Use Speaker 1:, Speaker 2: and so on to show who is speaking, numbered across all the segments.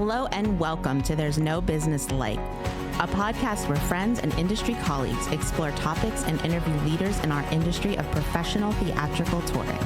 Speaker 1: Hello and welcome to There's No Business Like, a podcast where friends and industry colleagues explore topics and interview leaders in our industry of professional theatrical touring.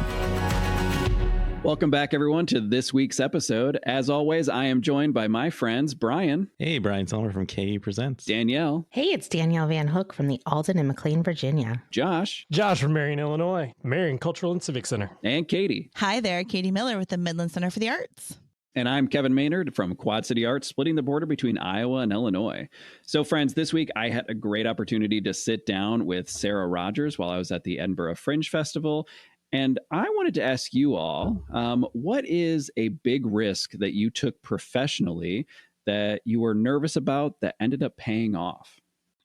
Speaker 2: Welcome back, everyone, to this week's episode. As always, I am joined by my friends, Brian.
Speaker 3: Hey, Brian Selmer from KU Presents.
Speaker 2: Danielle.
Speaker 1: Hey, it's Danielle Van Hook from the Alden in McLean, Virginia.
Speaker 2: Josh.
Speaker 4: Josh from Marion, Illinois, Marion Cultural and Civic Center.
Speaker 2: And Katie.
Speaker 5: Hi there, Katie Miller with the Midland Center for the Arts.
Speaker 2: And I'm Kevin Maynard from Quad City Arts, splitting the border between Iowa and Illinois. So, friends, this week I had a great opportunity to sit down with Sarah Rogers while I was at the Edinburgh Fringe Festival. And I wanted to ask you all, what is a big risk that you took professionally that you were nervous about that ended up paying off?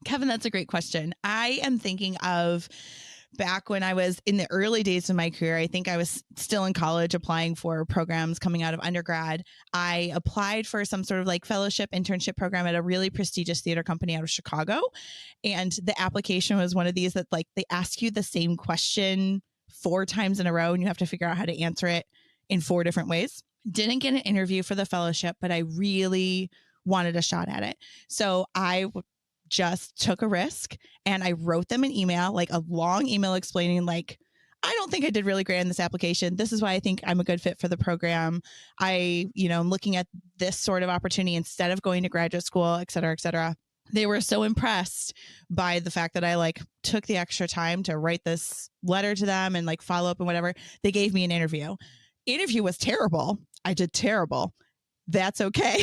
Speaker 5: Kevin, that's a great question. I am thinking of back when I was in the early days of my career. I think I was still in college applying for programs coming out of undergrad. I applied for some sort of like fellowship internship program at a really prestigious theater company out of Chicago. And the application was one of these that like they ask you the same question 4 times in a row and you have to figure out how to answer it in 4 different ways. Didn't get an interview for the fellowship, but I really wanted a shot at it. So I just took a risk and I wrote them an email, like a long email explaining like, I don't think I did really great in this application. This is why I think I'm a good fit for the program. I'm looking at this sort of opportunity instead of going to graduate school, et cetera, et cetera. They were so impressed by the fact that I like took the extra time to write this letter to them and like follow up and whatever. They gave me an interview. Interview was terrible. I did terrible. That's okay.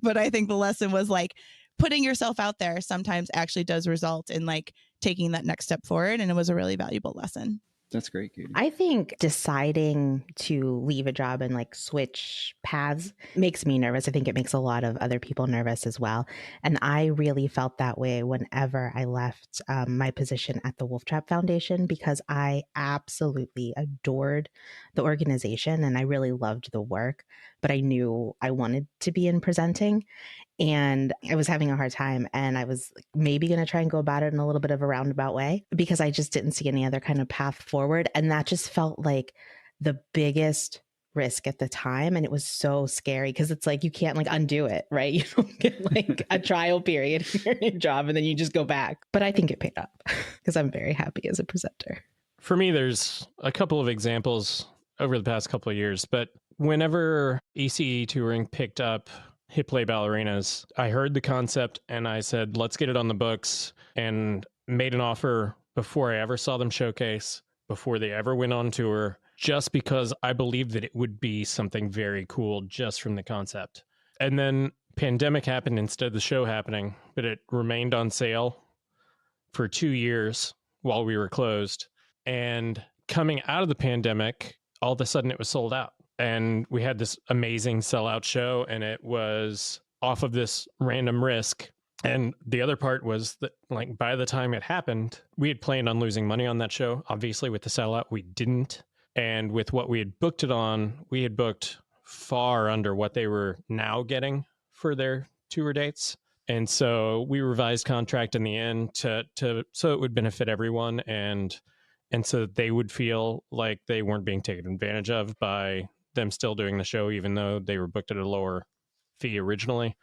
Speaker 5: But I think the lesson was like putting yourself out there sometimes actually does result in like taking that next step forward. And it was a really valuable lesson.
Speaker 2: That's great, Katie.
Speaker 1: I think deciding to leave a job and like switch paths makes me nervous. I think it makes a lot of other people nervous as well. And I really felt that way whenever I left my position at the Wolf Trap Foundation because I absolutely adored the organization and I really loved the work, but I knew I wanted to be in presenting. And I was having a hard time and I was maybe going to try and go about it in a little bit of a roundabout way because I just didn't see any other kind of path forward. And that just felt like the biggest risk at the time. And it was so scary because it's like you can't like undo it, right? You don't get like a trial period in your job and then you just go back. But I think it paid up because I'm very happy as a presenter.
Speaker 4: For me, there's a couple of examples over the past couple of years, but whenever ECE touring picked up hip play ballerinas, I heard the concept and I said, let's get it on the books, and made an offer before I ever saw them showcase, before they ever went on tour, just because I believed that it would be something very cool just from the concept. And then pandemic happened instead of the show happening, but it remained on sale for 2 years while we were closed. And coming out of the pandemic, all of a sudden it was sold out. And we had this amazing sellout show, and it was off of this random risk. And the other part was that, like, by the time it happened, we had planned on losing money on that show. Obviously, with the sellout, we didn't. And with what we had booked it on, we had booked far under what they were now getting for their tour dates. And so we revised contract in the end to so it would benefit everyone, and so that they would feel like they weren't being taken advantage of by them still doing the show, even though they were booked at a lower fee originally.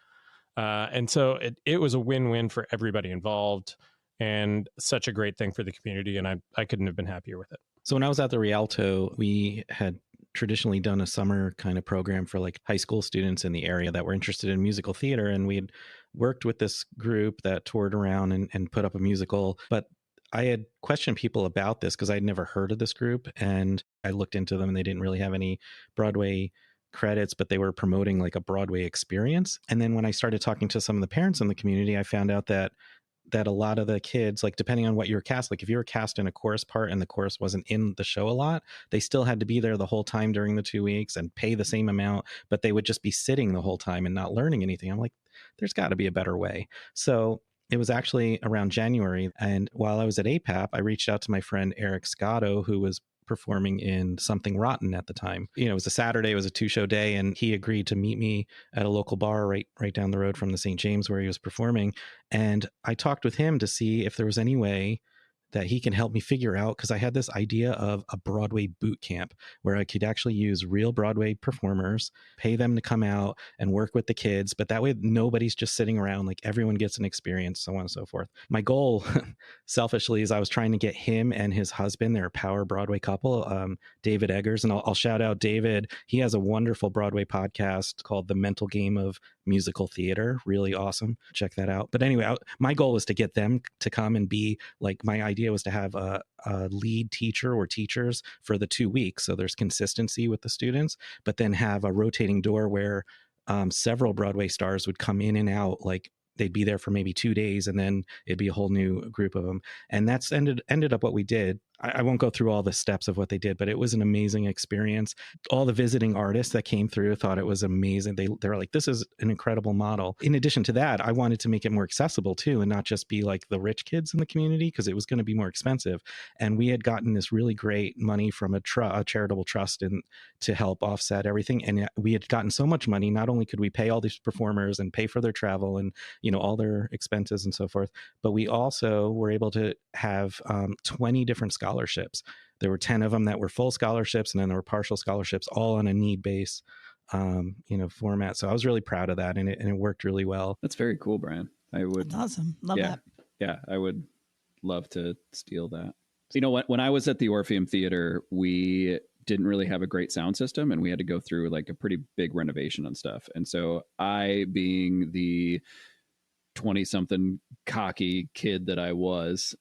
Speaker 4: And so it was a win-win for everybody involved and such a great thing for the community. And I couldn't have been happier with it.
Speaker 3: So when I was at the Rialto, we had traditionally done a summer kind of program for like high school students in the area that were interested in musical theater. And we had worked with this group that toured around and put up a musical. But I had questioned people about this because I'd never heard of this group, and I looked into them and they didn't really have any Broadway credits, but they were promoting like a Broadway experience. And then when I started talking to some of the parents in the community, I found out that a lot of the kids, like depending on what you were cast, like if you were cast in a chorus part and the chorus wasn't in the show a lot, they still had to be there the whole time during the 2 weeks and pay the same amount, but they would just be sitting the whole time and not learning anything. I'm like, there's got to be a better way. So it was actually around January. And while I was at APAP, I reached out to my friend Eric Scotto, who was performing in Something Rotten at the time. You know, it was a Saturday, it was a 2-show day, and he agreed to meet me at a local bar right down the road from the St. James where he was performing. And I talked with him to see if there was any way that he can help me figure out, because I had this idea of a Broadway boot camp where I could actually use real Broadway performers, pay them to come out and work with the kids. But that way, nobody's just sitting around, like everyone gets an experience, so on and so forth. My goal, selfishly, is I was trying to get him and his husband, they're a power Broadway couple, David Eggers. And I'll shout out David. He has a wonderful Broadway podcast called The Mental Game of Musical Theater. Really awesome. Check that out. But anyway, my goal was to get them to come and be like, my idea was to have a lead teacher or teachers for the 2 weeks. So there's consistency with the students, but then have a rotating door where several Broadway stars would come in and out. Like they'd be there for maybe 2 days and then it'd be a whole new group of them. And that's ended up what we did. I won't go through all the steps of what they did, but it was an amazing experience. All the visiting artists that came through thought it was amazing. They were like, this is an incredible model. In addition to that, I wanted to make it more accessible too, and not just be like the rich kids in the community, because it was going to be more expensive. And we had gotten this really great money from a charitable trust to help offset everything. And we had gotten so much money, not only could we pay all these performers and pay for their travel and, all their expenses and so forth, but we also were able to have 20 different scholarships. There were 10 of them that were full scholarships, and then there were partial scholarships, all on a need-based, format. So I was really proud of that, and it worked really well.
Speaker 2: That's very cool, Brian.
Speaker 5: That's awesome. Love that.
Speaker 2: Yeah, I would love to steal that. When I was at the Orpheum Theater, we didn't really have a great sound system, and we had to go through like a pretty big renovation and stuff. And so I, being the 20-something cocky kid that I was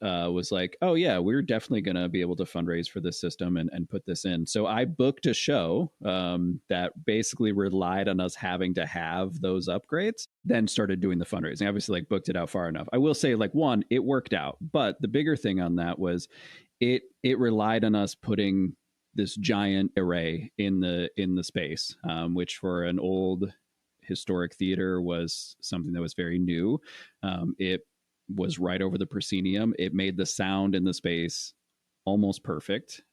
Speaker 2: like, oh yeah, we're definitely going to be able to fundraise for this system and put this in. So I booked a show that basically relied on us having to have those upgrades, then started doing the fundraising. Obviously, like, booked it out far enough. I will say, like, one, it worked out, but the bigger thing on that was it relied on us putting this giant array in the space, which for an old historic theater was something that was very new. It was right over the proscenium. It made the sound in the space almost perfect.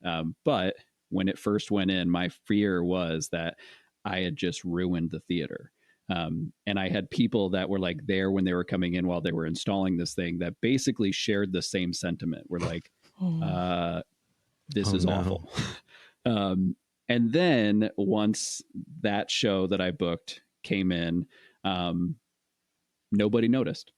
Speaker 2: But when it first went in, my fear was that I had just ruined the theater. And I had people that were like there when they were coming in while they were installing this thing that basically shared the same sentiment. We're like, this is awful. And then once that show that I booked came in, nobody noticed.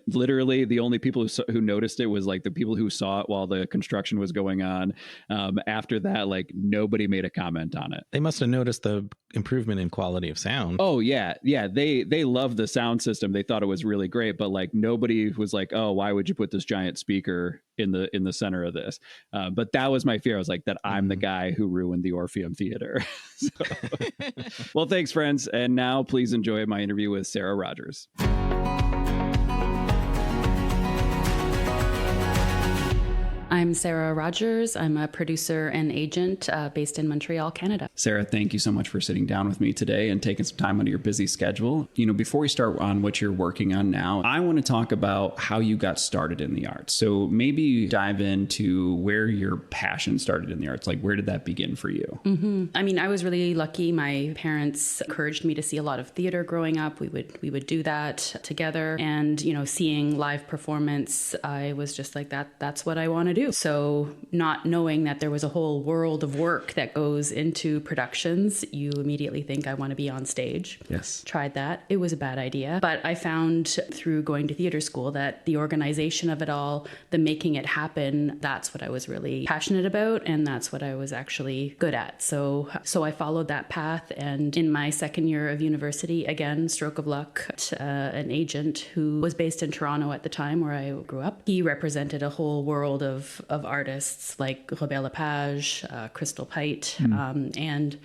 Speaker 2: Literally, the only people who noticed it was like the people who saw it while the construction was going on. After that, like, nobody made a comment on it.
Speaker 3: They must have noticed the improvement in quality of sound.
Speaker 2: Oh yeah. They loved the sound system. They thought it was really great, but like nobody was like, oh, why would you put this giant speaker in the center of this? But that was my fear. I was like, that I'm the guy who ruined the Orpheum Theater. Well, thanks, friends. And now please enjoy my interview with Sarah Rogers.
Speaker 6: I'm Sarah Rogers. I'm a producer and agent based in Montreal, Canada.
Speaker 2: Sarah, thank you so much for sitting down with me today and taking some time out of your busy schedule. Before we start on what you're working on now, I want to talk about how you got started in the arts. So maybe dive into where your passion started in the arts. Like, where did that begin for you?
Speaker 6: Mm-hmm. I mean, I was really lucky. My parents encouraged me to see a lot of theater growing up. We would do that together. And, seeing live performance, I was just like, that's what I want to do. So not knowing that there was a whole world of work that goes into productions, you immediately think, I want to be on stage.
Speaker 2: Yes.
Speaker 6: Tried that. It was a bad idea. But I found through going to theater school that the organization of it all, the making it happen, that's what I was really passionate about. And that's what I was actually good at. So I followed that path. And in my second year of university, again, stroke of luck, an agent who was based in Toronto at the time where I grew up, he represented a whole world of artists like Robert Lepage, Crystal Pite, and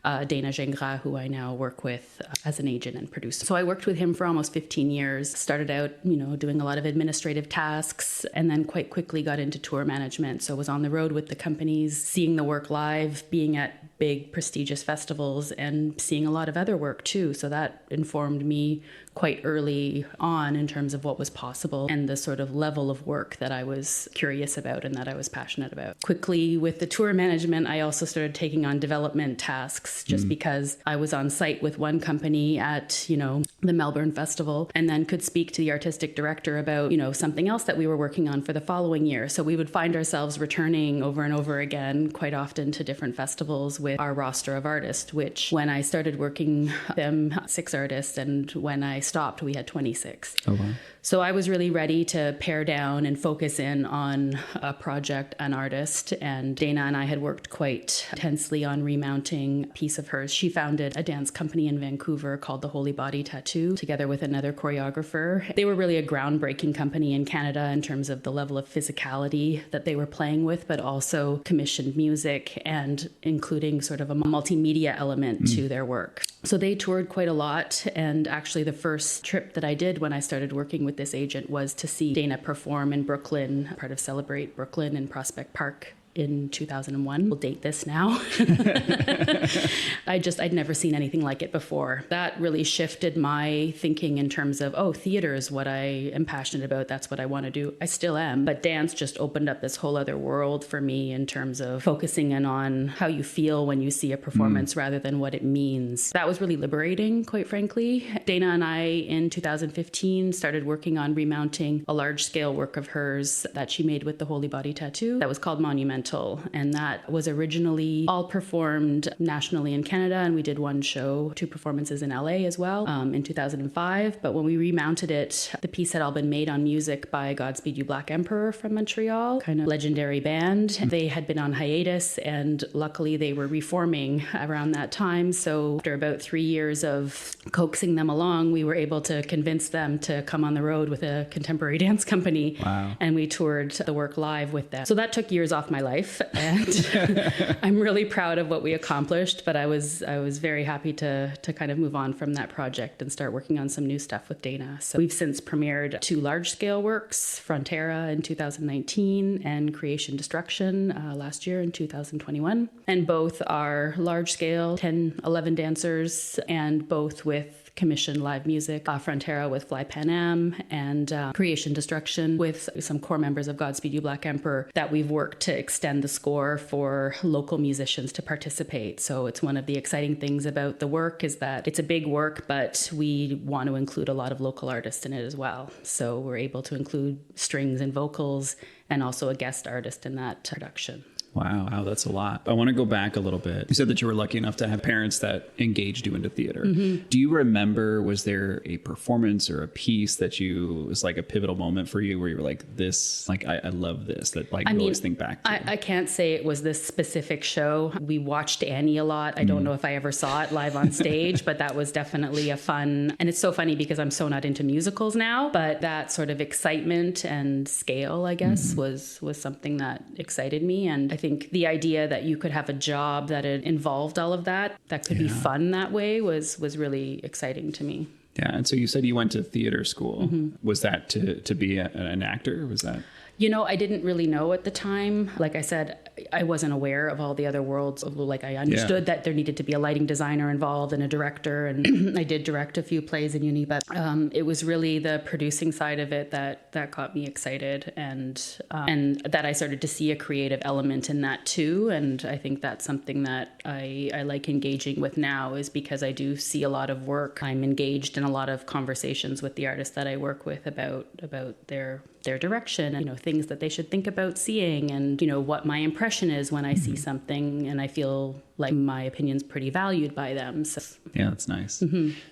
Speaker 6: Dana Gingras, who I now work with as an agent and producer. So I worked with him for almost 15 years, started out, doing a lot of administrative tasks, and then quite quickly got into tour management. So I was on the road with the companies, seeing the work live, being at big prestigious festivals and seeing a lot of other work too. So that informed me quite early on in terms of what was possible and the sort of level of work that I was curious about and that I was passionate about. Quickly with the tour management, I also started taking on development tasks just because I was on site with one company at, the Melbourne Festival, and then could speak to the artistic director about, something else that we were working on for the following year. So we would find ourselves returning over and over again, quite often to different festivals with our roster of artists, which when I started working them, 6 artists, and when I stopped, we had 26.
Speaker 2: Oh, wow.
Speaker 6: So I was really ready to pare down and focus in on a project, an artist. And Dana and I had worked quite intensely on remounting a piece of hers. She founded a dance company in Vancouver called the Holy Body Tattoo, together with another choreographer. They were really a groundbreaking company in Canada in terms of the level of physicality that they were playing with, but also commissioned music and including sort of a multimedia element to their work. So they toured quite a lot. And actually the first trip that I did when I started working with this agent was to see Dana perform in Brooklyn, part of Celebrate Brooklyn in Prospect Park in 2001. We'll date this now. I'd never seen anything like it before. That really shifted my thinking in terms of, theater is what I am passionate about. That's what I want to do. I still am. But dance just opened up this whole other world for me in terms of focusing in on how you feel when you see a performance rather than what it means. That was really liberating, quite frankly. Dana and I, in 2015, started working on remounting a large-scale work of hers that she made with the Holy Body Tattoo that was called Monumental. And that was originally all performed nationally in Canada. And we did one show, 2 performances in LA as well in 2005. But when we remounted it, the piece had all been made on music by Godspeed You Black Emperor from Montreal, kind of legendary band. They had been on hiatus and luckily they were reforming around that time. So after about 3 years of coaxing them along, we were able to convince them to come on the road with a contemporary dance company.
Speaker 2: Wow.
Speaker 6: And we toured the work live with them. So that took years off my life. And I'm really proud of what we accomplished, but I was very happy to kind of move on from that project and start working on some new stuff with Dana. So we've since premiered 2 large-scale works, Frontera in 2019 and Creation Destruction last year in 2021. And both are large-scale, 10, 11 dancers, and both with commissioned live music, Frontera with Fly Pan Am, and Creation Destruction with some core members of Godspeed You Black Emperor that we've worked to extend the score for local musicians to participate. So it's one of the exciting things about the work is that it's a big work, but we want to include a lot of local artists in it as well. So we're able to include strings and vocals and also a guest artist in that production.
Speaker 2: Wow, that's a lot. I want to go back a little bit. You said that you were lucky enough to have parents that engaged you into theater. Do you remember, was there a performance or a piece that was like a pivotal moment for you where you were like, this, like, I love this, that like you always think back to?
Speaker 6: I can't say it was this specific show. We watched Annie a lot. I don't know if I ever saw it live on stage, but that was definitely a fun, and it's so funny because I'm so not into musicals now, but that sort of excitement and scale, I guess, was something that excited me. And I think the idea that you could have a job that it involved all of that could be fun that way was really exciting to me.
Speaker 2: Yeah. And so you said you went to theater school. Was that to be an actor? Was that?
Speaker 6: I didn't really know at the time. Like I said, I wasn't aware of all the other worlds. Like I understood that there needed to be a lighting designer involved and a director. And I did direct a few plays in uni, but it was really the producing side of it that got me excited and that I started to see a creative element in that too. And I think that's something that I like engaging with now is because I do see a lot of work. I'm engaged in a lot of conversations with the artists that I work with about their direction and things that they should think about seeing and what my impression is when I see something and I feel like my opinion's pretty valued by them. So
Speaker 2: yeah, that's nice.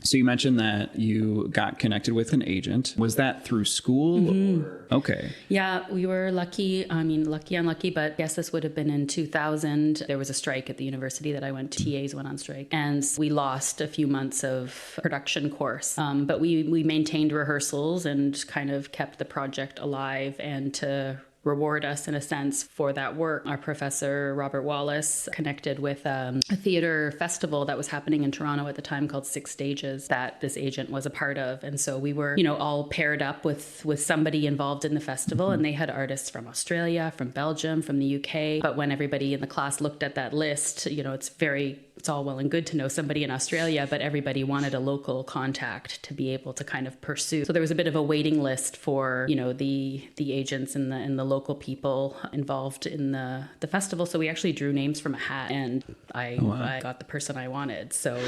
Speaker 2: So you mentioned that you got connected with an agent. Was that through school? Or? Okay.
Speaker 6: Yeah, we were lucky. I mean, lucky, unlucky, but I guess this would have been in 2000. There was a strike at the university that I went to. TAs went on strike and we lost a few months of production course. But we maintained rehearsals and kind of kept the project alive and to reward us in a sense for that work. Our professor, Robert Wallace, connected with a theater festival that was happening in Toronto at the time called Six Stages that this agent was a part of. And so we were, all paired up with somebody involved in the festival, and they had artists from Australia, from Belgium, from the UK. But when everybody in the class looked at that list, it's all well and good to know somebody in Australia, but everybody wanted a local contact to be able to kind of pursue. So there was a bit of a waiting list for, the agents and the local people involved in the festival. So we actually drew names from a hat, and I got the person I wanted. So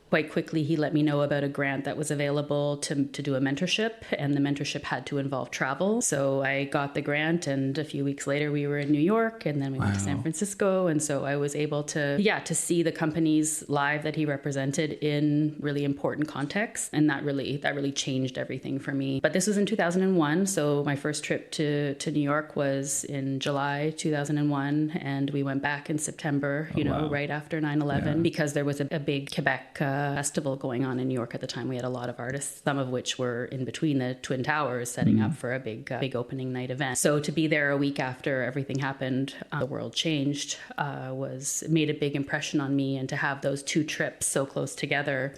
Speaker 6: quite quickly, he let me know about a grant that was available to do a mentorship, and the mentorship had to involve travel. So I got the grant, and a few weeks later we were in New York, and then we went to San Francisco. And so I was able to see the companies live that he represented in really important contexts. And that really changed everything for me. But this was in 2001. So my first trip to New York was in July 2001. And we went back in September, right after 9/11, because there was a big Quebec festival going on in New York at the time. We had a lot of artists, some of which were in between the Twin Towers setting up for a big opening night event. So to be there a week after everything happened, the world changed, made a big impression on me. And to have those two trips so close together,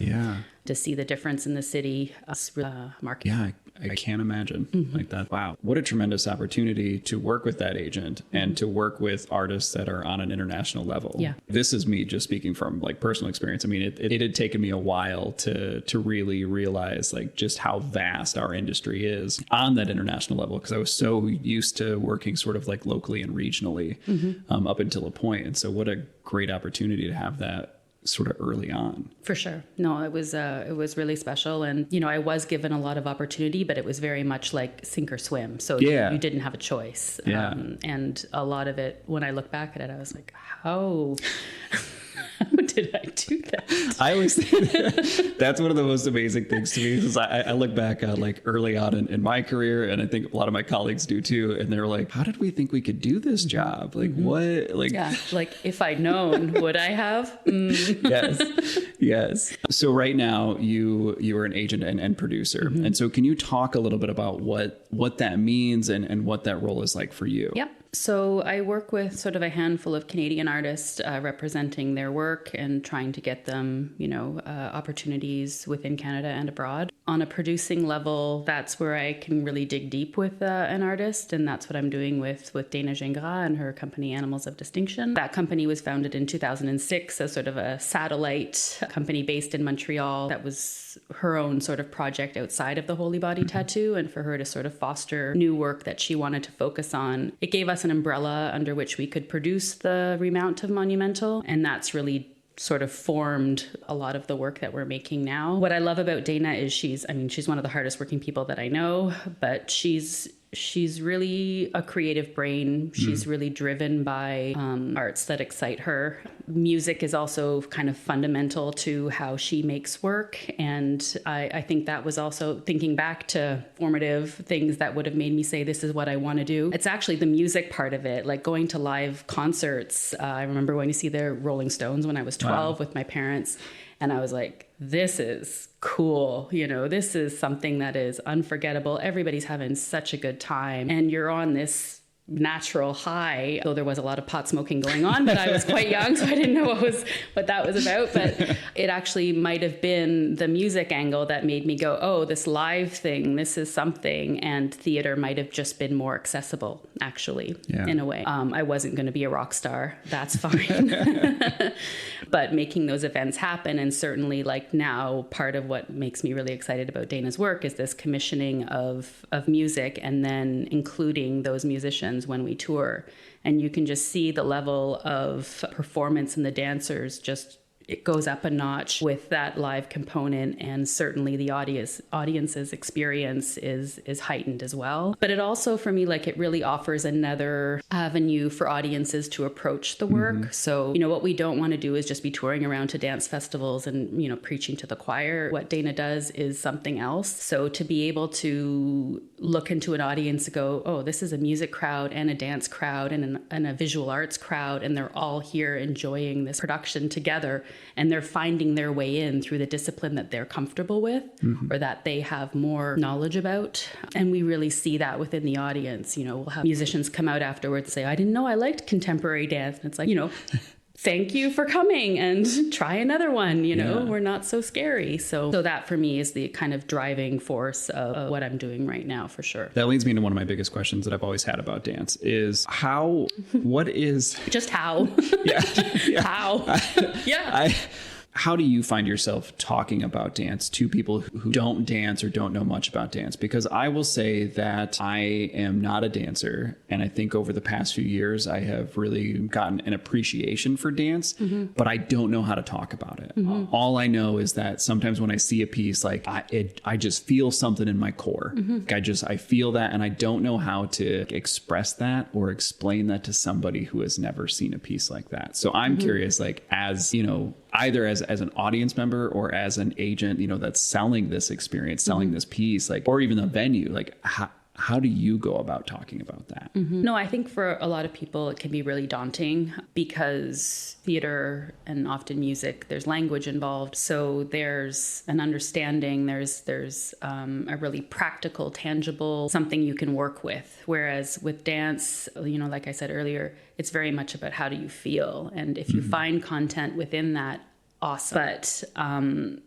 Speaker 6: to see the difference in the city, market.
Speaker 2: Yeah, I can't imagine like that. Wow. What a tremendous opportunity to work with that agent and to work with artists that are on an international level.
Speaker 6: Yeah.
Speaker 2: This is me just speaking from like personal experience. I mean, it had taken me a while to really realize like just how vast our industry is on that international level, because I was so used to working sort of like locally and regionally up until a point. And so what a great opportunity to have that sort of early on.
Speaker 6: For sure. No, it was really special. And, I was given a lot of opportunity, but it was very much like sink or swim. So you didn't have a choice.
Speaker 2: Yeah.
Speaker 6: And a lot of it, when I look back at it, I was like, how did I do that?
Speaker 2: I always think that's one of the most amazing things to me, because I look back on like early on in my career, and I think a lot of my colleagues do too. And they're like, how did we think we could do this job? Like what? Like,
Speaker 6: like if I'd known, would I have?
Speaker 2: Yes. So right now you are an agent and producer. And so can you talk a little bit about what that means and what that role is like for you?
Speaker 6: Yep. So I work with sort of a handful of Canadian artists representing their work and trying to get them, opportunities within Canada and abroad. On a producing level, that's where I can really dig deep with an artist. And that's what I'm doing with Dana Gingras and her company Animals of Distinction. That company was founded in 2006 as sort of a satellite company based in Montreal. That was her own sort of project outside of the Holy Body tattoo, and for her to sort of foster new work that she wanted to focus on. It gave us an umbrella under which we could produce the remount of Monumental, and that's really sort of formed a lot of the work that we're making now. What I love about Dana is she's one of the hardest working people that I know, but she's really a creative brain. She's really driven by arts that excite her. Music is also kind of fundamental to how she makes work. And I think that was also, thinking back to formative things that would have made me say, this is what I want to do. It's actually the music part of it, like going to live concerts. I remember going to see the Rolling Stones when I was 12 with my parents. And I was like, this is cool. This is something that is unforgettable. Everybody's having such a good time. And you're on this natural high, though there was a lot of pot smoking going on, but I was quite young, so I didn't know what that was about. But it actually might have been the music angle that made me go, oh, this live thing, this is something. And theater might have just been more accessible, actually, in a way. I wasn't going to be a rock star. That's fine. But making those events happen, and certainly like now, part of what makes me really excited about Dana's work is this commissioning of music, and then including those musicians when we tour. And you can just see the level of performance in the dancers, just it goes up a notch with that live component, and certainly the audience's experience is heightened as well. But it also, for me, like it really offers another avenue for audiences to approach the work. So, what we don't want to do is just be touring around to dance festivals and, preaching to the choir. What Dana does is something else. So to be able to look into an audience and go, oh, this is a music crowd and a dance crowd and a visual arts crowd, and they're all here enjoying this production together. and they're finding their way in through the discipline that they're comfortable with or that they have more knowledge about. And we really see that within the audience. We'll have musicians come out afterwards and say, I didn't know I liked contemporary dance. And it's like, thank you for coming and try another one. We're not so scary. So that for me is the kind of driving force of what I'm doing right now, for sure.
Speaker 2: That leads me to one of my biggest questions that I've always had about dance is what is...
Speaker 6: Just how?
Speaker 2: Yeah.
Speaker 6: How? Yeah.
Speaker 2: How do you find yourself talking about dance to people who don't dance or don't know much about dance? Because I will say that I am not a dancer. And I think over the past few years, I have really gotten an appreciation for dance, but I don't know how to talk about it. All I know is that sometimes when I see a piece, like I just feel something in my core. I feel that, and I don't know how to express that or explain that to somebody who has never seen a piece like that. So I'm curious, like, as either as an audience member or as an agent, that's selling this experience, selling this piece, like, or even a venue, like how do you go about talking about that?
Speaker 6: No, I think for a lot of people, it can be really daunting because theater and often music, there's language involved. So there's an understanding, there's a really practical, tangible, something you can work with. Whereas with dance, like I said earlier, it's very much about how do you feel. And if you find content within that, awesome. But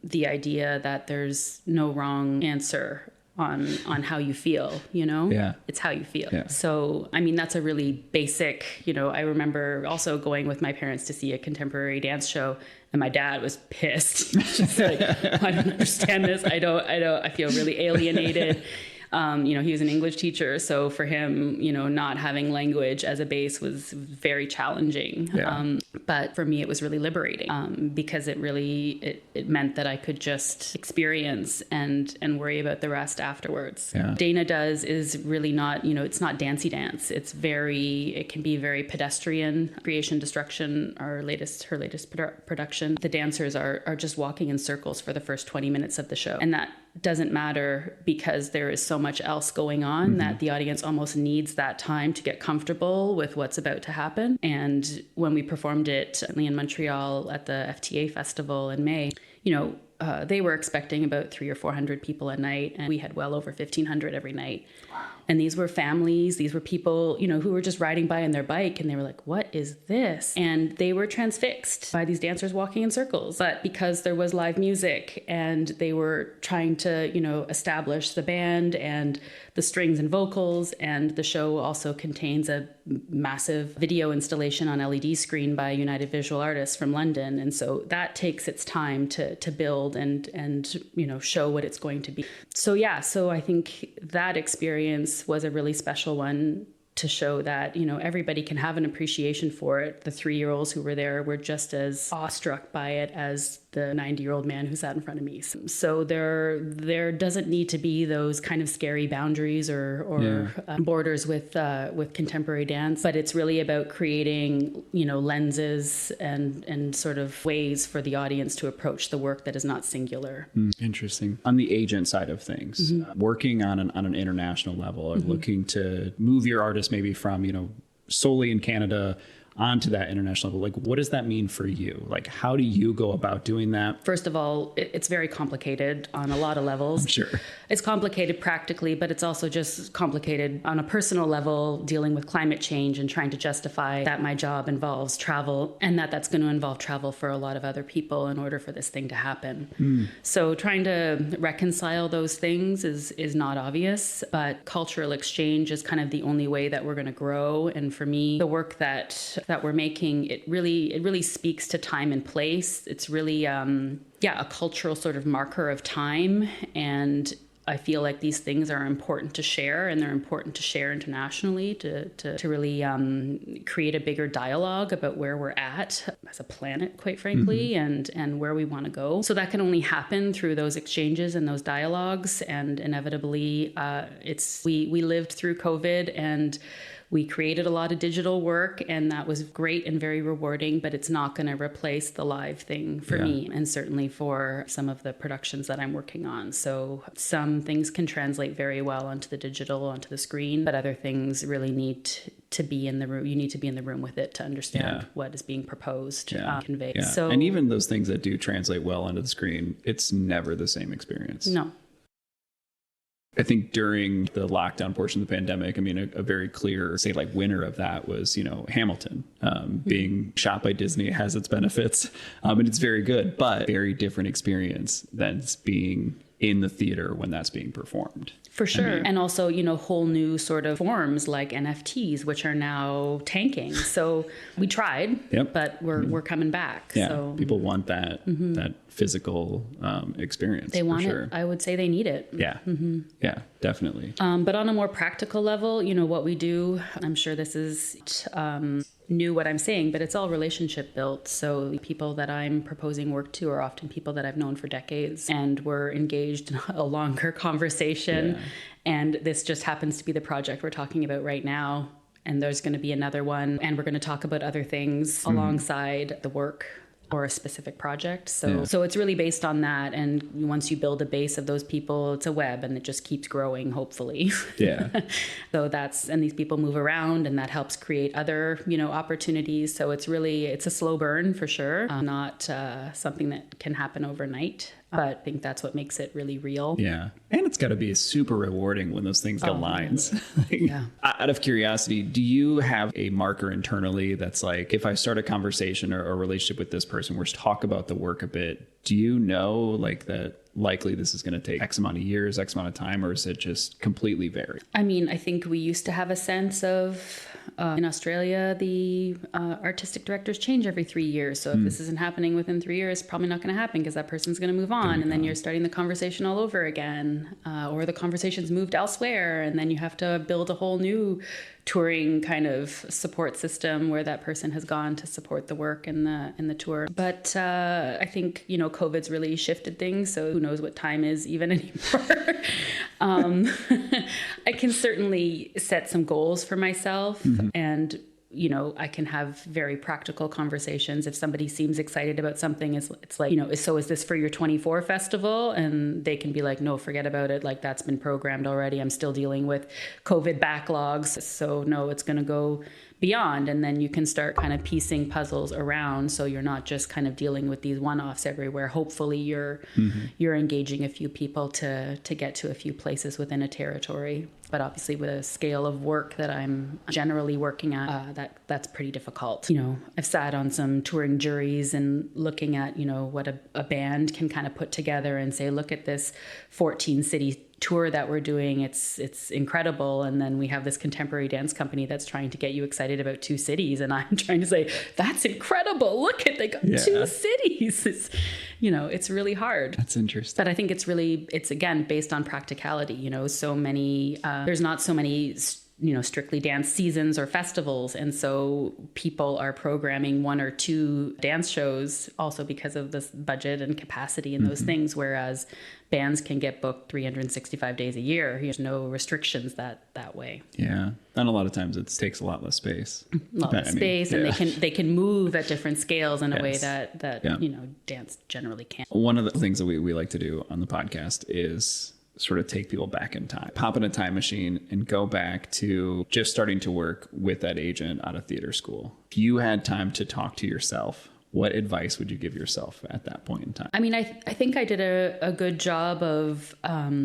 Speaker 6: the idea that there's no wrong answer on how you feel, it's how you feel. Yeah. So, that's a really basic, I remember also going with my parents to see a contemporary dance show, and my dad was pissed. Just like, I don't understand this. I feel really alienated. He was an English teacher. So for him, not having language as a base was very challenging. Yeah. But for me, it was really liberating because it meant that I could just experience and worry about the rest afterwards. Yeah. Dana does is really not, it's not dancey dance. It can be very pedestrian. Creation Destruction, her latest production. The dancers are just walking in circles for the first 20 minutes of the show. And that doesn't matter because there is so much else going on that the audience almost needs that time to get comfortable with what's about to happen. And when we performed it in Montreal at the FTA festival in May, they were expecting about 300 or 400 people a night, and we had well over 1,500 every night. Wow. And these were families, these were people, who were just riding by on their bike, and they were like, what is this? And they were transfixed by these dancers walking in circles. But because there was live music and they were trying to, establish the band and the strings and vocals, and the show also contains a massive video installation on LED screen by United Visual Artists from London. And so that takes its time to build and show what it's going to be. So I think that experience was a really special one to show that, everybody can have an appreciation for it. The 3-year-olds who were there were just as awestruck by it as the 90-year-old man who sat in front of me. So there doesn't need to be those kind of scary boundaries or borders with contemporary dance, but it's really about creating, lenses and sort of ways for the audience to approach the work that is not singular.
Speaker 2: Interesting. On the agent side of things, working on an international level or looking to move your artist maybe from, solely in Canada onto that international level, like what does that mean for you? Like how do you go about doing that?
Speaker 6: First of all, it's very complicated on a lot of levels.
Speaker 2: I'm sure. It's
Speaker 6: complicated practically, but it's also just complicated on a personal level, dealing with climate change and trying to justify that my job involves travel and that's going to involve travel for a lot of other people in order for this thing to happen. So trying to reconcile those things is not obvious, but cultural exchange is kind of the only way that we're going to grow. And for me, the work that we're making, it really speaks to time and place. It's really a cultural sort of marker of time, and I feel like these things are important to share, and they're important to share internationally to really create a bigger dialogue about where we're at as a planet, quite frankly, and where we want to go. So that can only happen through those exchanges and those dialogues, and inevitably we lived through COVID, and we created a lot of digital work, and that was great and very rewarding, but it's not going to replace the live thing for me, and certainly for some of the productions that I'm working on. So some things can translate very well onto the digital, onto the screen, but other things really need to be in the room. You need to be in the room with it to understand what is being proposed, conveyed.
Speaker 2: Yeah.
Speaker 6: So,
Speaker 2: and even those things that do translate well onto the screen, it's never the same experience.
Speaker 6: No.
Speaker 2: I think during the lockdown portion of the pandemic, I mean, a very clear, say, like winner of that was, Hamilton. Being shot by Disney has its benefits, and it's very good, but very different experience than being in the theater when that's being performed.
Speaker 6: For sure. And also, whole new sort of forms like NFTs, which are now tanking. So we tried, but we're coming back.
Speaker 2: Yeah,
Speaker 6: so
Speaker 2: people want that that physical experience.
Speaker 6: They want
Speaker 2: sure.
Speaker 6: it. I would say they need it.
Speaker 2: Yeah. Yeah, definitely.
Speaker 6: But on a more practical level, what we do, I'm sure this is new what I'm saying, but it's all relationship built. So the people that I'm proposing work to are often people that I've known for decades, and we're engaged in a longer conversation. Yeah. And this just happens to be the project we're talking about right now. And there's going to be another one, and we're going to talk about other things alongside the work or a specific project. So it's really based on that. And once you build a base of those people, it's a web, and it just keeps growing, hopefully.
Speaker 2: Yeah.
Speaker 6: And these people move around, and that helps create other, opportunities. So it's a slow burn for sure. Not something that can happen overnight. But I think that's what makes it really real.
Speaker 2: Yeah. And it's got to be super rewarding when those things get lines.
Speaker 6: Yeah.
Speaker 2: Out of curiosity, do you have a marker internally that's like, if I start a conversation or a relationship with this person, we're to talk about the work a bit, do you know like that likely this is going to take X amount of years, X amount of time, or is it just completely vary?
Speaker 6: I mean, I think we used to have a sense of, in Australia, the artistic directors change every 3 years. So if this isn't happening within 3 years, it's probably not going to happen because that person's going to move on. And then you're starting the conversation all over again, or the conversation's moved elsewhere. And then you have to build a whole new touring kind of support system where that person has gone to support the work in the tour. But I think, COVID's really shifted things. So who knows what time is even anymore. I can certainly set some goals for myself and I can have very practical conversations. If somebody seems excited about something, it's like, so is this for your 24 festival? And they can be like, no, forget about it. Like that's been programmed already. I'm still dealing with COVID backlogs. So no, it's going to go beyond. And then you can start kind of piecing puzzles around. So you're not just kind of dealing with these one-offs everywhere. Hopefully you're engaging a few people to get to a few places within a territory. But obviously with a scale of work that I'm generally working at, that's pretty difficult. I've sat on some touring juries and looking at, what a band can kind of put together and say, look at this 14 city tour that we're doing. It's incredible. And then we have this contemporary dance company that's trying to get you excited about 2 cities. And I'm trying to say, that's incredible. Look at, they got 2 cities. It's really hard.
Speaker 2: That's interesting.
Speaker 6: But I think it's again, based on practicality, so many, there's not so many, strictly dance seasons or festivals. And so people are programming 1 or 2 dance shows also because of this budget and capacity and those things. Whereas bands can get booked 365 days a year. There's no restrictions that way.
Speaker 2: Yeah. And a lot of times it takes a lot less space.
Speaker 6: And they can move at different scales in a way that dance generally can't.
Speaker 2: One of the things that we like to do on the podcast is sort of take people back in time, pop in a time machine and go back to just starting to work with that agent out of theater school. If you had time to talk to yourself, what advice would you give yourself at that point in time? I
Speaker 6: mean, I think I did a good job of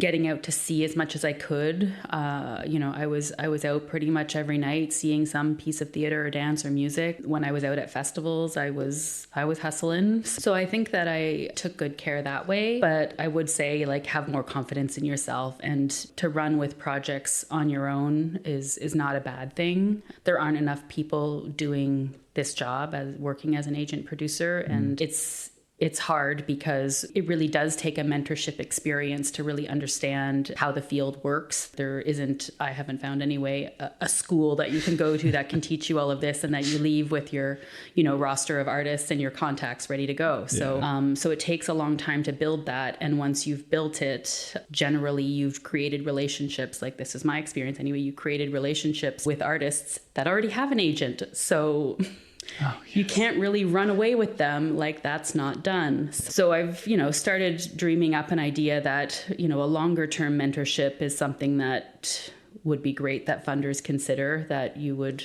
Speaker 6: getting out to see as much as I could. I was out pretty much every night seeing some piece of theater or dance or music. When I was out at festivals, I was hustling. So I think that I took good care that way. But I would say have more confidence in yourself, and to run with projects on your own is not a bad thing. There aren't enough people doing this job as working as an agent producer, and it's hard because it really does take a mentorship experience to really understand how the field works. I haven't found anyway, a school that you can go to that can teach you all of this and that you leave with your, roster of artists and your contacts ready to go. Yeah. So it takes a long time to build that. And once you've built it, generally you've created relationships. Like this is my experience anyway. You created relationships with artists that already have an agent. So you can't really run away with them. That's not done. So I've, started dreaming up an idea that, a longer term mentorship is something that would be great that funders consider, that you would,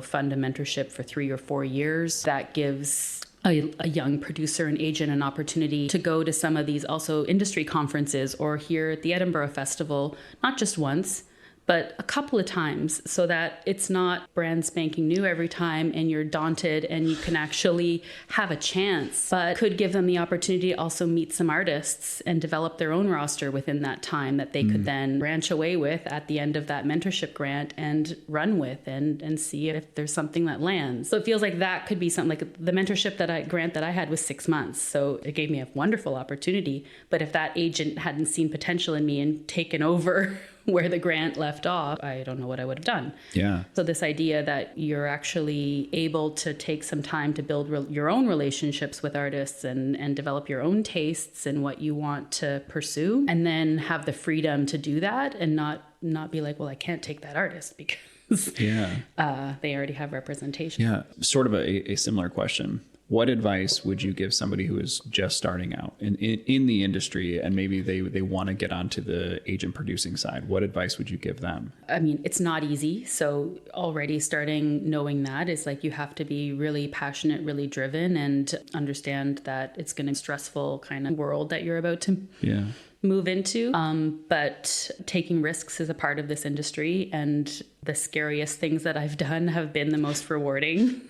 Speaker 6: fund a mentorship for 3 or 4 years. That gives a young producer and agent an opportunity to go to some of these also industry conferences, or here at the Edinburgh Festival, not just once, but a couple of times, so that it's not brand spanking new every time and you're daunted, and you can actually have a chance, but could give them the opportunity to also meet some artists and develop their own roster within that time that they could then branch away with at the end of that mentorship grant and run with and see if there's something that lands. So it feels like that could be something. Like the mentorship grant that I had was 6 months. So it gave me a wonderful opportunity. But if that agent hadn't seen potential in me and taken over where the grant left off, I don't know what I would have done.
Speaker 2: Yeah.
Speaker 6: So this idea that you're actually able to take some time to build your own relationships with artists and develop your own tastes and what you want to pursue, and then have the freedom to do that and not be like, well, I can't take that artist because they already have representation.
Speaker 2: Yeah. Sort of a similar question. What advice would you give somebody who is just starting out in the industry, and maybe they want to get onto the agent producing side? What advice would you give them?
Speaker 6: I mean, it's not easy. So already starting knowing that is like, you have to be really passionate, really driven, and understand that it's going to be a stressful kind of world that you're about to move into. But taking risks is a part of this industry, and the scariest things that I've done have been the most rewarding.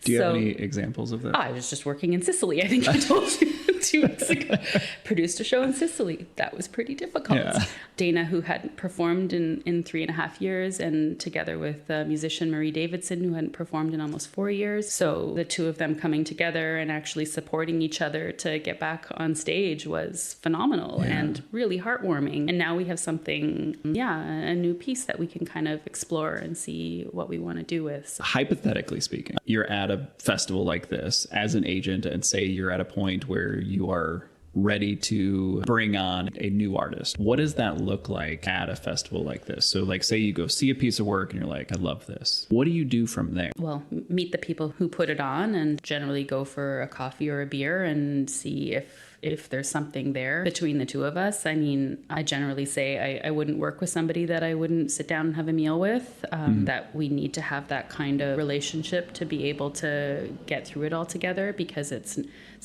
Speaker 2: Do you have any examples of that?
Speaker 6: I was just working in Sicily. I think I told you 2 weeks ago. Produced a show in Sicily. That was pretty difficult. Yeah. Dana, who hadn't performed in 3.5 years, and together with musician Marie Davidson, who hadn't performed in almost 4 years. So the two of them coming together and actually supporting each other to get back on stage was phenomenal and really heartwarming. And now we have something, a new piece that we can kind of explore and see what we want to do with. So.
Speaker 2: Hypothetically speaking, you're at a festival like this as an agent, and say you're at a point where you are ready to bring on a new artist. What does that look like at a festival like this? So like, say you go see a piece of work and you're like, I love this. What do you do from there?
Speaker 6: Well, meet the people who put it on, and generally go for a coffee or a beer and see if there's something there between the two of us. I mean, I generally say I wouldn't work with somebody that I wouldn't sit down and have a meal with, that we need to have that kind of relationship to be able to get through it all together, because it's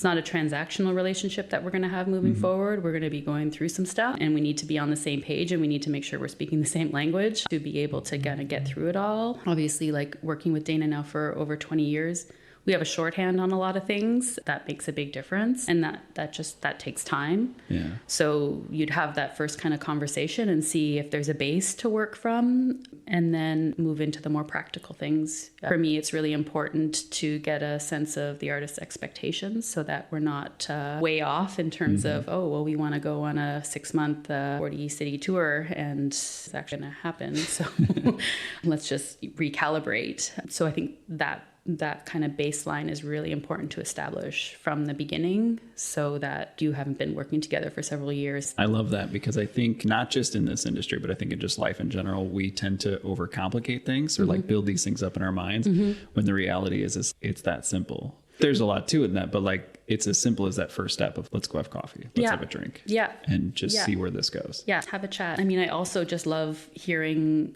Speaker 6: not a transactional relationship that we're going to have moving forward. We're going to be going through some stuff, and we need to be on the same page, and we need to make sure we're speaking the same language to be able to kind of get through it all. Obviously, like working with Dana now for over 20 years, we have a shorthand on a lot of things. That makes a big difference. And that takes time. Yeah. So you'd have that first kind of conversation and see if there's a base to work from, and then move into the more practical things. For me, it's really important to get a sense of the artist's expectations, so that we're not way off in terms of, we want to go on a 6-month 40-city tour, and it's actually going to happen. So let's just recalibrate. So I think that kind of baseline is really important to establish from the beginning, so that you haven't been working together for several years.
Speaker 2: I love that, because I think not just in this industry, but I think in just life in general, we tend to overcomplicate things, or like build these things up in our minds, when the reality is it's that simple. There's a lot to it in that, but like, it's as simple as that first step of let's go have coffee, let's have a drink, and just see where this goes. Yeah,
Speaker 6: have a chat. I mean, I also just love hearing,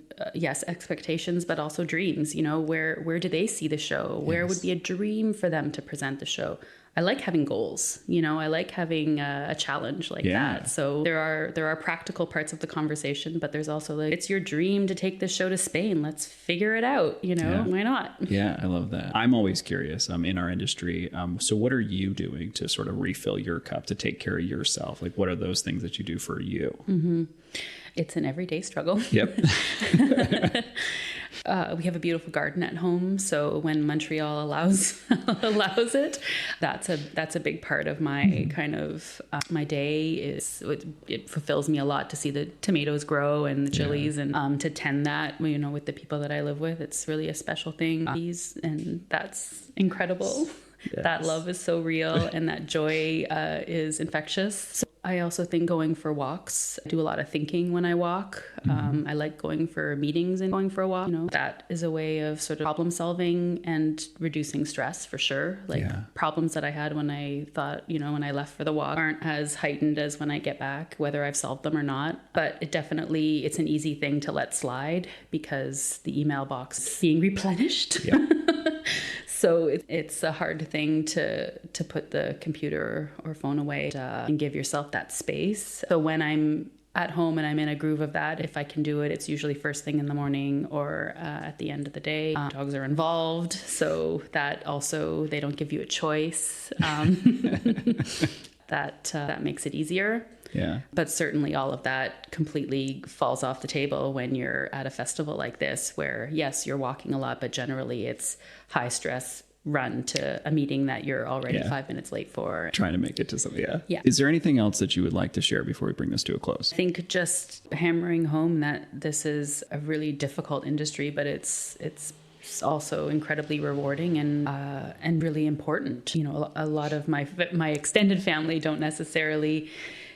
Speaker 6: expectations, but also dreams. Where do they see the show? Where would be a dream for them to present the show? I like having goals. I like having a challenge like that. So there are practical parts of the conversation, but there's also like, it's your dream to take this show to Spain. Let's figure it out. Why not?
Speaker 2: Yeah, I love that. I'm always curious in our industry. So what are you doing to sort of refill your cup, to take care of yourself? Like, what are those things that you do for you?
Speaker 6: It's an everyday struggle.
Speaker 2: Yep.
Speaker 6: We have a beautiful garden at home, so when Montreal allows it, that's a big part of my kind of my day. It fulfills me a lot to see the tomatoes grow and the chilies, and to tend that with the people that I live with. It's really a special thing, and that's incredible. Yes. That love is so real, and that joy is infectious. So I also think going for walks. I do a lot of thinking when I walk. I like going for meetings and going for a walk. That is a way of sort of problem solving and reducing stress for sure. Problems that I had when I thought, when I left for the walk aren't as heightened as when I get back, whether I've solved them or not. But it's an easy thing to let slide because the email box is being replenished. Yep. So it's a hard thing to put the computer or phone away and give yourself that space. So when I'm at home and I'm in a groove of that, if I can do it, it's usually first thing in the morning or at the end of the day. Dogs are involved, so that also, they don't give you a choice. That makes it easier.
Speaker 2: Yeah.
Speaker 6: But certainly all of that completely falls off the table when you're at a festival like this, where yes, you're walking a lot, but generally it's high stress run to a meeting that you're already 5 minutes late for.
Speaker 2: Trying to make it to something.
Speaker 6: Yeah.
Speaker 2: Is there anything else that you would like to share before we bring this to a close?
Speaker 6: I think just hammering home that this is a really difficult industry, but it's also incredibly rewarding and really important. A lot of my extended family don't necessarily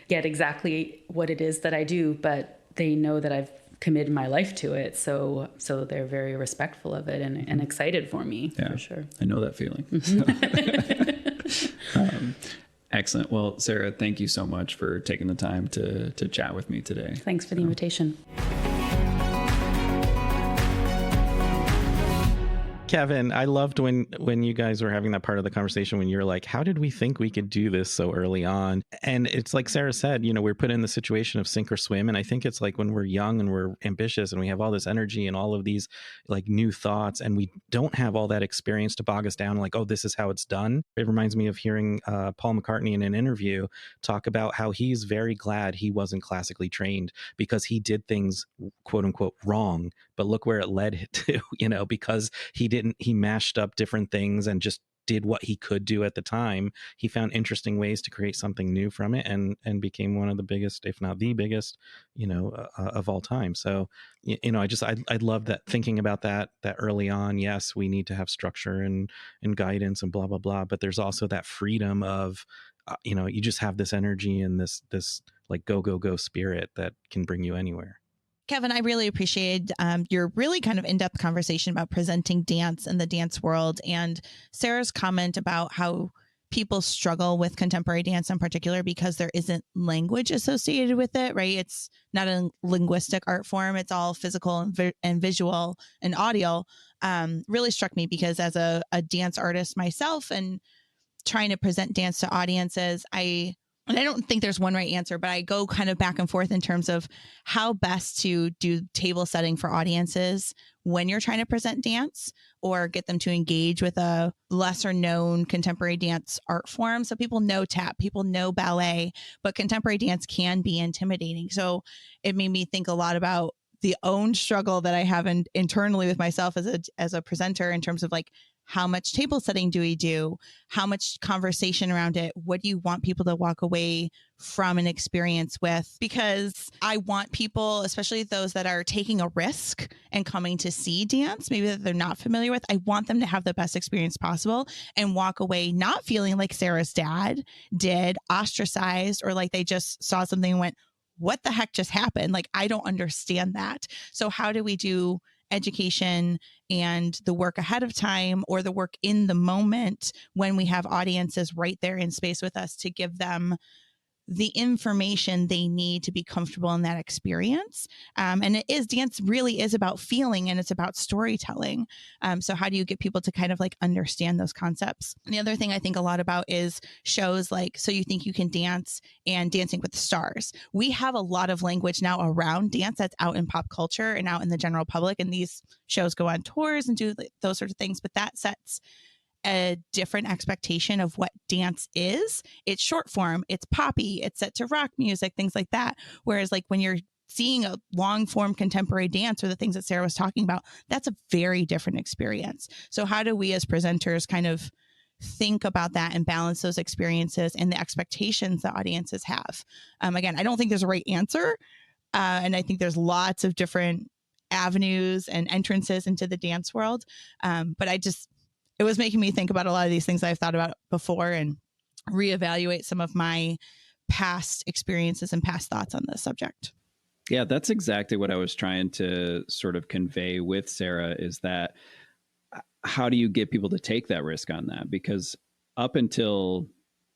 Speaker 6: get exactly what it is that I do, but they know that I've committed my life to it. So they're very respectful of it and excited for me, for sure.
Speaker 2: I know that feeling. Excellent. Well, Sarah, thank you so much for taking the time to chat with me today.
Speaker 6: Thanks for the invitation.
Speaker 3: Kevin, I loved when you guys were having that part of the conversation when you're like, how did we think we could do this so early on? And it's like Sarah said, we're put in the situation of sink or swim. And I think it's like when we're young and we're ambitious and we have all this energy and all of these like new thoughts, and we don't have all that experience to bog us down like, oh, this is how it's done. It reminds me of hearing Paul McCartney in an interview talk about how he's very glad he wasn't classically trained because he did things, quote unquote, wrong. But look where it led to, because he mashed up different things and just did what he could do at the time. He found interesting ways to create something new from it and became one of the biggest, if not the biggest, of all time. So, I love that, thinking about that early on. Yes, we need to have structure and guidance and blah, blah, blah. But there's also that freedom of, you just have this energy and this like go spirit that can bring you anywhere.
Speaker 5: Kevin, I really appreciated your really kind of in-depth conversation about presenting dance in the dance world, and Sarah's comment about how people struggle with contemporary dance in particular because there isn't language associated with it, right? It's not a linguistic art form. It's all physical and visual and audio. Really struck me because as a dance artist myself and trying to present dance to audiences, and I don't think there's one right answer, but I go kind of back and forth in terms of how best to do table setting for audiences when you're trying to present dance or get them to engage with a lesser known contemporary dance art form. So people know tap, people know ballet, but contemporary dance can be intimidating. So it made me think a lot about the own struggle that I have internally with myself as a presenter in terms of like, how much table setting do we do? How much conversation around it? What do you want people to walk away from an experience with? Because I want people, especially those that are taking a risk and coming to see dance, maybe that they're not familiar with, I want them to have the best experience possible and walk away not feeling like Sarah's dad did, ostracized, or like they just saw something and went, what the heck just happened? Like, I don't understand that. So how do we do education and the work ahead of time or the work in the moment when we have audiences right there in space with us to give them the information they need to be comfortable in that experience? And dance really is about feeling and it's about storytelling. So how do you get people to kind of like understand those concepts? And the other thing I think a lot about is shows like So You Think You Can Dance and Dancing with the Stars. We have a lot of language now around dance that's out in pop culture and out in the general public. And these shows go on tours and do those sort of things, but that sets a different expectation of what dance is. It's short form, it's poppy, it's set to rock music, things like that. Whereas like when you're seeing a long form contemporary dance or the things that Sarah was talking about, that's a very different experience. So how do we as presenters kind of think about that and balance those experiences and the expectations that audiences have? Again, I don't think there's a right answer. And I think there's lots of different avenues and entrances into the dance world. But it was making me think about a lot of these things I've thought about before and reevaluate some of my past experiences and past thoughts on this subject.
Speaker 2: Yeah, that's exactly what I was trying to sort of convey with Sarah, is that how do you get people to take that risk on that? Because up until,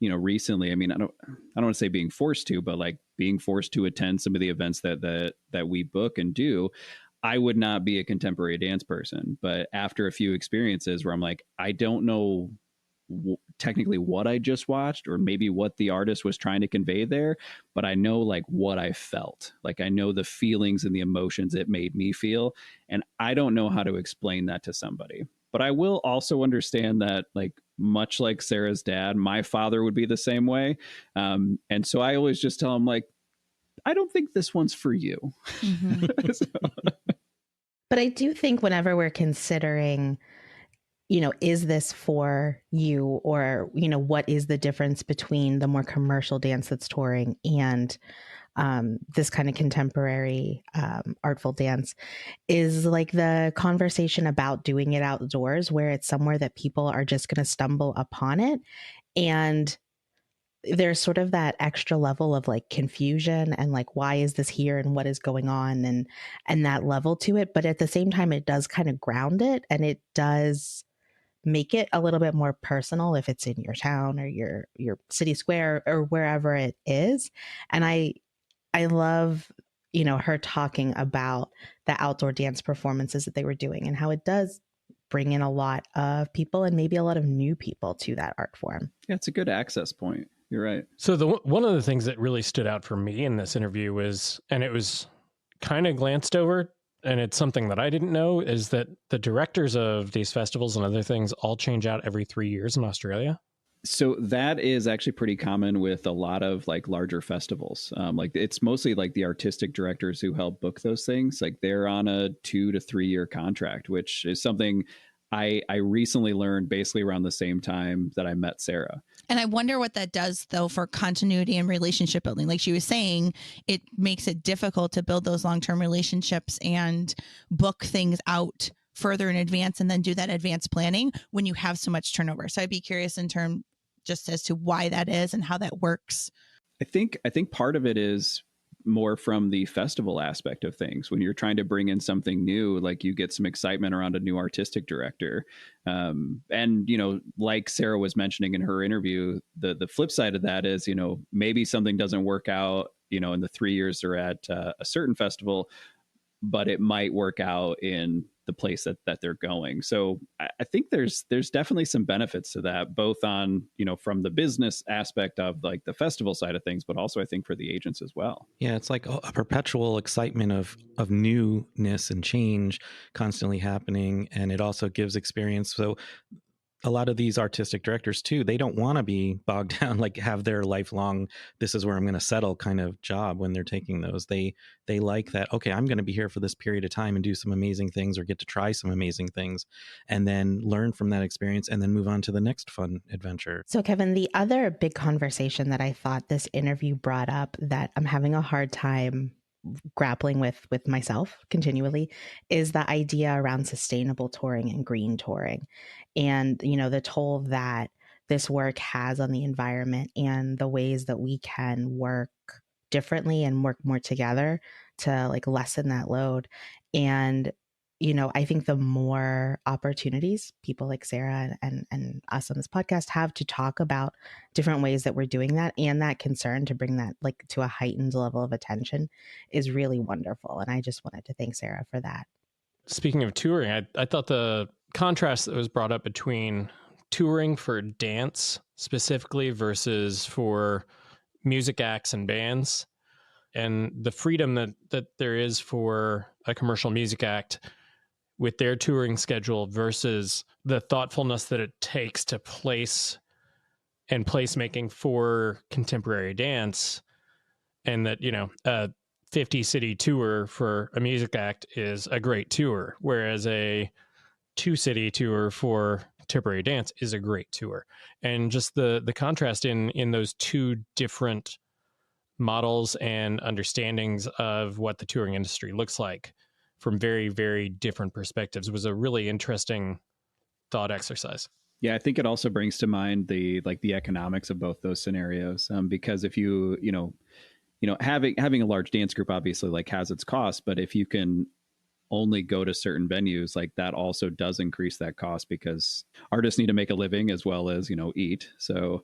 Speaker 2: recently, I mean, I don't want to say being forced to, but like being forced to attend some of the events that we book and do, I would not be a contemporary dance person. But after a few experiences where I'm like, I don't know technically what I just watched, or maybe what the artist was trying to convey there, but I know like what I felt. Like I know the feelings and the emotions it made me feel, and I don't know how to explain that to somebody. But I will also understand that, like, much like Sarah's dad, my father would be the same way. And so I always just tell him, like, I don't think this one's for you.
Speaker 5: Mm-hmm.
Speaker 2: So,
Speaker 1: But I do think whenever we're considering, is this for you, or, what is the difference between the more commercial dance that's touring and this kind of contemporary artful dance, is like the conversation about doing it outdoors, where it's somewhere that people are just going to stumble upon it. And there's sort of that extra level of like confusion and like, why is this here and what is going on, and that level to it. But at the same time, it does kind of ground it, and it does make it a little bit more personal if it's in your town or your city square or wherever it is. And I love, her talking about the outdoor dance performances that they were doing, and how it does bring in a lot of people, and maybe a lot of new people to that art form.
Speaker 2: yeah, it's a good access point. You're right.
Speaker 4: So one of the things that really stood out for me in this interview was, and it was kind of glanced over, and it's something that I didn't know, is that the directors of these festivals and other things all change out every 3 years in Australia.
Speaker 2: So that is actually pretty common with a lot of like larger festivals. Like it's mostly like the artistic directors who help book those things. Like they're on a 2 to 3 year contract, which is something I recently learned basically around the same time that I met Sarah.
Speaker 5: And I wonder what that does, though, for continuity and relationship building. Like she was saying, it makes it difficult to build those long-term relationships and book things out further in advance, and then do that advanced planning when you have so much turnover. So I'd be curious in terms just as to why that is and how that works.
Speaker 2: I think part of it is more from the festival aspect of things. When you're trying to bring in something new, like you get some excitement around a new artistic director. And, like Sarah was mentioning in her interview, the flip side of that is, maybe something doesn't work out, in the 3 years they're at a certain festival, but it might work out in the place that they're going. So I think there's definitely some benefits to that, both on, from the business aspect of like the festival side of things, but also I think for the agents as well.
Speaker 3: Yeah, it's like a perpetual excitement of newness and change constantly happening, and it also gives experience. So a lot of these artistic directors too, they don't want to be bogged down, like have their lifelong, this is where I'm going to settle kind of job when they're taking those. They like that, okay, I'm going to be here for this period of time and do some amazing things, or get to try some amazing things, and then learn from that experience, and then move on to the next fun adventure.
Speaker 1: So, Kevin, the other big conversation that I thought this interview brought up that I'm having a hard time grappling with myself continually is the idea around sustainable touring and green touring, and the toll that this work has on the environment, and the ways that we can work differently and work more together to like lessen that load. And I think the more opportunities people like Sarah and us on this podcast have to talk about different ways that we're doing that, and that concern to bring that like to a heightened level of attention, is really wonderful. And I just wanted to thank Sarah for that.
Speaker 4: Speaking of touring, I thought the contrast that was brought up between touring for dance specifically versus for music acts and bands, and the freedom that there is for a commercial music act with their touring schedule versus the thoughtfulness that it takes to place and placemaking for contemporary dance. And that, a 50 city tour for a music act is a great tour, whereas a 2 city tour for contemporary dance is a great tour. And just the contrast in those two different models and understandings of what the touring industry looks like from very, very different perspectives was a really interesting thought exercise.
Speaker 2: Yeah, I think it also brings to mind the economics of both those scenarios, because if having a large dance group obviously like has its cost, but if you can only go to certain venues, like that also does increase that cost because artists need to make a living as well as eat. So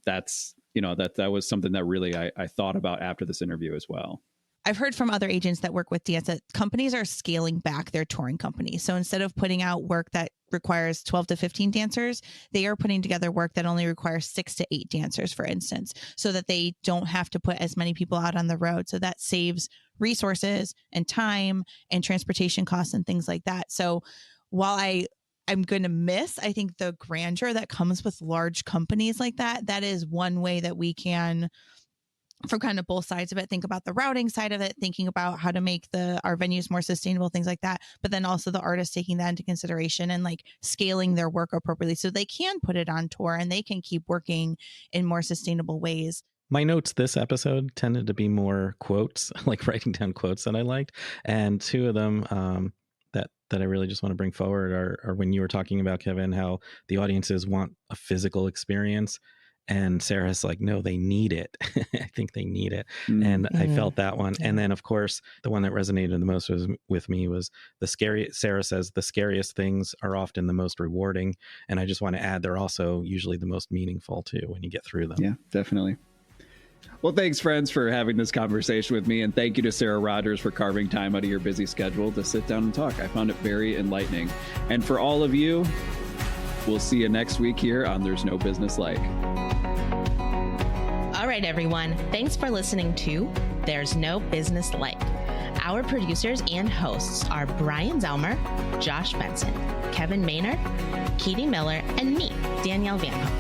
Speaker 2: that's that was something that really I thought about after this interview as well.
Speaker 5: I've heard from other agents that work with dance that companies are scaling back their touring companies. So instead of putting out work that requires 12 to 15 dancers, they are putting together work that only requires 6 to 8 dancers, for instance, so that they don't have to put as many people out on the road. So that saves resources and time and transportation costs and things like that. So while I'm going to miss, I think, the grandeur that comes with large companies like that, that is one way that we can, from kind of both sides of it, think about the routing side of it, thinking about how to make our venues more sustainable, things like that. But then also the artists taking that into consideration and like scaling their work appropriately so they can put it on tour and they can keep working in more sustainable ways.
Speaker 3: My notes this episode tended to be more quotes, like writing down quotes that I liked. And two of them that I really just want to bring forward are when you were talking about, Kevin, how the audiences want a physical experience. And Sarah's like, no, they need it. I think they need it. And I felt that one. And then, of course, the one that resonated the most with me was Sarah says, the scariest things are often the most rewarding. And I just want to add, they're also usually the most meaningful too when you get through them.
Speaker 2: Yeah, definitely. Well, thanks, friends, for having this conversation with me. And thank you to Sarah Rogers for carving time out of your busy schedule to sit down and talk. I found it very enlightening. And for all of you, we'll see you next week here on There's No Business Like.
Speaker 1: All right, everyone. Thanks for listening to There's No Business Like. Our producers and hosts are Brian Zelmer, Josh Benson, Kevin Maynard, Katie Miller, and me, Danielle Van Hook.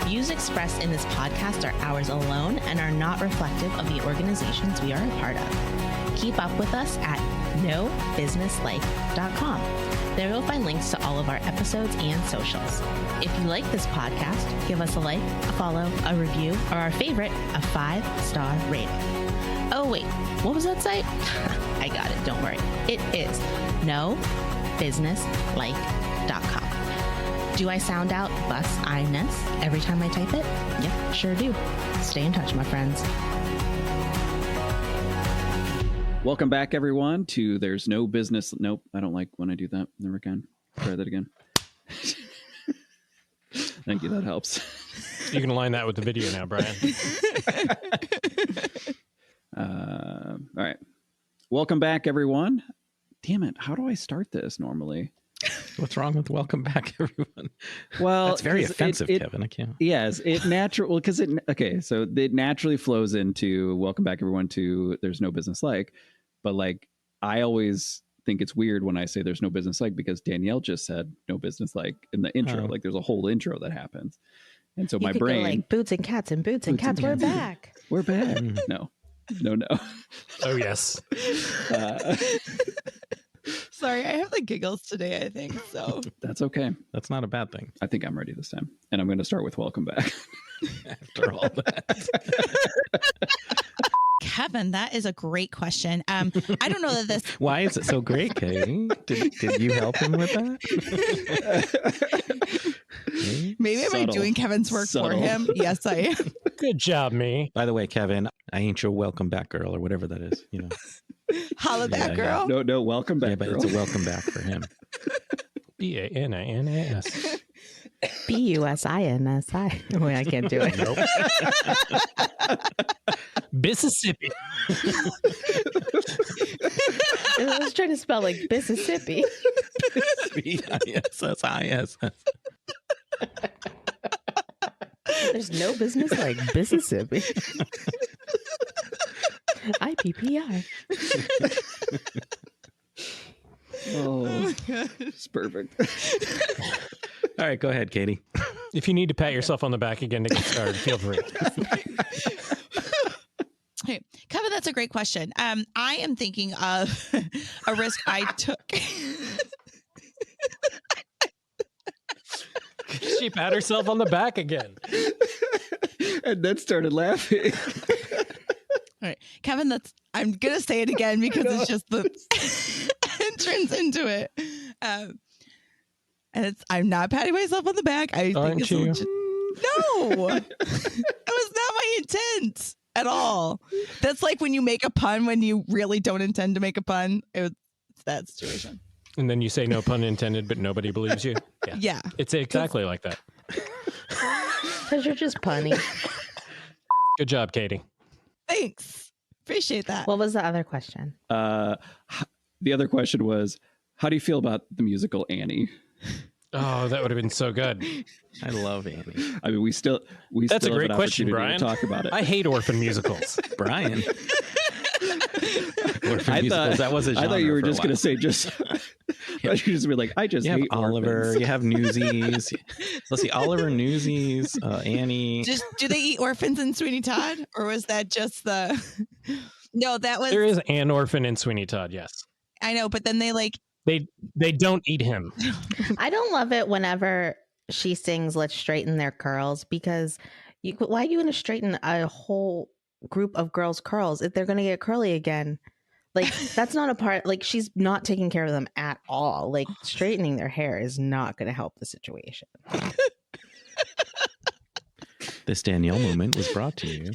Speaker 1: Views expressed in this podcast are ours alone and are not reflective of the organizations we are a part of. Keep up with us at nobusinesslike.com. There you'll find links to all of our episodes and socials. If you like this podcast, give us a like, a follow, a review, or our favorite, a 5-star rating. Oh wait, what was that site? I got it, don't worry. It is nobusinesslike.com. Do I sound out bus-I-ness every time I type it? Yep, sure do. Stay in touch, my friends.
Speaker 2: Welcome back, everyone, to There's No Business. Nope, I don't like when I do that. Never again. Try that again. Thank you. That helps.
Speaker 4: You can align that with the video now, Brian.
Speaker 2: All right. Welcome back, everyone. Damn it. How do I start this normally?
Speaker 3: What's wrong with welcome back, everyone?
Speaker 2: Well,
Speaker 3: that's very offensive, Kevin. I can't.
Speaker 2: Yes, it naturally, because so it naturally flows into welcome back, everyone, to There's No Business Like. But like, I always think it's weird when I say there's no business like, because Danielle just said no business like in the intro. Like there's a whole intro that happens. And so my brain,
Speaker 1: go like boots and cats and boots and cats. We're back.
Speaker 2: We're back. No.
Speaker 4: Oh, yes.
Speaker 5: Sorry, I have the giggles today, I think. So
Speaker 2: that's okay.
Speaker 3: That's not a bad thing.
Speaker 2: I think I'm ready this time. And I'm going to start with welcome back.
Speaker 3: After all that.
Speaker 5: Kevin, that is a great question. I don't know that this.
Speaker 3: Why is it so great, Katie? Did you help him with that?
Speaker 5: Maybe am I doing Kevin's work for him? Yes, I am.
Speaker 4: Good job, me.
Speaker 3: By the way, Kevin, I ain't your welcome back girl or whatever that is. You know,
Speaker 5: holla back girl.
Speaker 2: Yeah. No, welcome back.
Speaker 3: Yeah, but
Speaker 2: girl.
Speaker 3: it's a welcome back for him.
Speaker 4: BANINAS.
Speaker 1: BUSINSI. Wait, I can't do it.
Speaker 3: Nope.
Speaker 4: Mississippi.
Speaker 1: I was trying to spell like Mississippi.
Speaker 3: BISSIS.
Speaker 1: There's no business like Mississippi. IPPI.
Speaker 2: Oh, it's perfect.
Speaker 3: All right, go ahead, Katie.
Speaker 4: If you need to pat yourself on the back again to get started, feel free.
Speaker 5: Hey, Kevin, that's a great question. I am thinking of a risk I took.
Speaker 4: She pat herself on the back again.
Speaker 2: And then started laughing.
Speaker 5: All right, Kevin, I'm going to say it again because it's just the entrance into it. And I'm not patting myself on the back. I
Speaker 4: Aren't
Speaker 5: think it's
Speaker 4: you?
Speaker 5: No, that was not my intent at all. That's like when you make a pun when you really don't intend to make a pun. It's that situation.
Speaker 4: And then you say no pun intended, but nobody believes you.
Speaker 5: Yeah.
Speaker 4: It's exactly like that.
Speaker 1: Because you're just punny.
Speaker 4: Good job, Katie.
Speaker 5: Thanks. Appreciate that.
Speaker 1: What was the other question?
Speaker 2: The other question was, how do you feel about the musical Annie?
Speaker 4: Oh, that would have been so good.
Speaker 3: I love Annie.
Speaker 2: I mean, we still
Speaker 4: That's a
Speaker 2: have
Speaker 4: great
Speaker 2: an
Speaker 4: question,
Speaker 2: opportunity
Speaker 4: Brian.
Speaker 2: to talk about it.
Speaker 4: I hate orphan musicals.
Speaker 3: Brian. Orphan
Speaker 2: I
Speaker 3: musicals, that was a genre
Speaker 2: thought you were
Speaker 3: for a
Speaker 2: just going to
Speaker 3: while.
Speaker 2: say just. You just be like, I just
Speaker 3: You have
Speaker 2: hate
Speaker 3: Oliver,
Speaker 2: orphans.
Speaker 3: you have Newsies. Let's see, Oliver, Newsies, Annie.
Speaker 5: Do they eat orphans in Sweeney Todd? Or was that just the... No, that was...
Speaker 4: There is an orphan in Sweeney Todd, yes.
Speaker 5: I know, but then they like...
Speaker 4: They don't eat him.
Speaker 1: I don't love it whenever she sings "Let's Straighten Their Curls" because why are you going to straighten a whole group of girls' curls if they're going to get curly again? Like that's not a part. Like she's not taking care of them at all. Like straightening their hair is not going to help the situation.
Speaker 3: This Danielle moment was brought to you.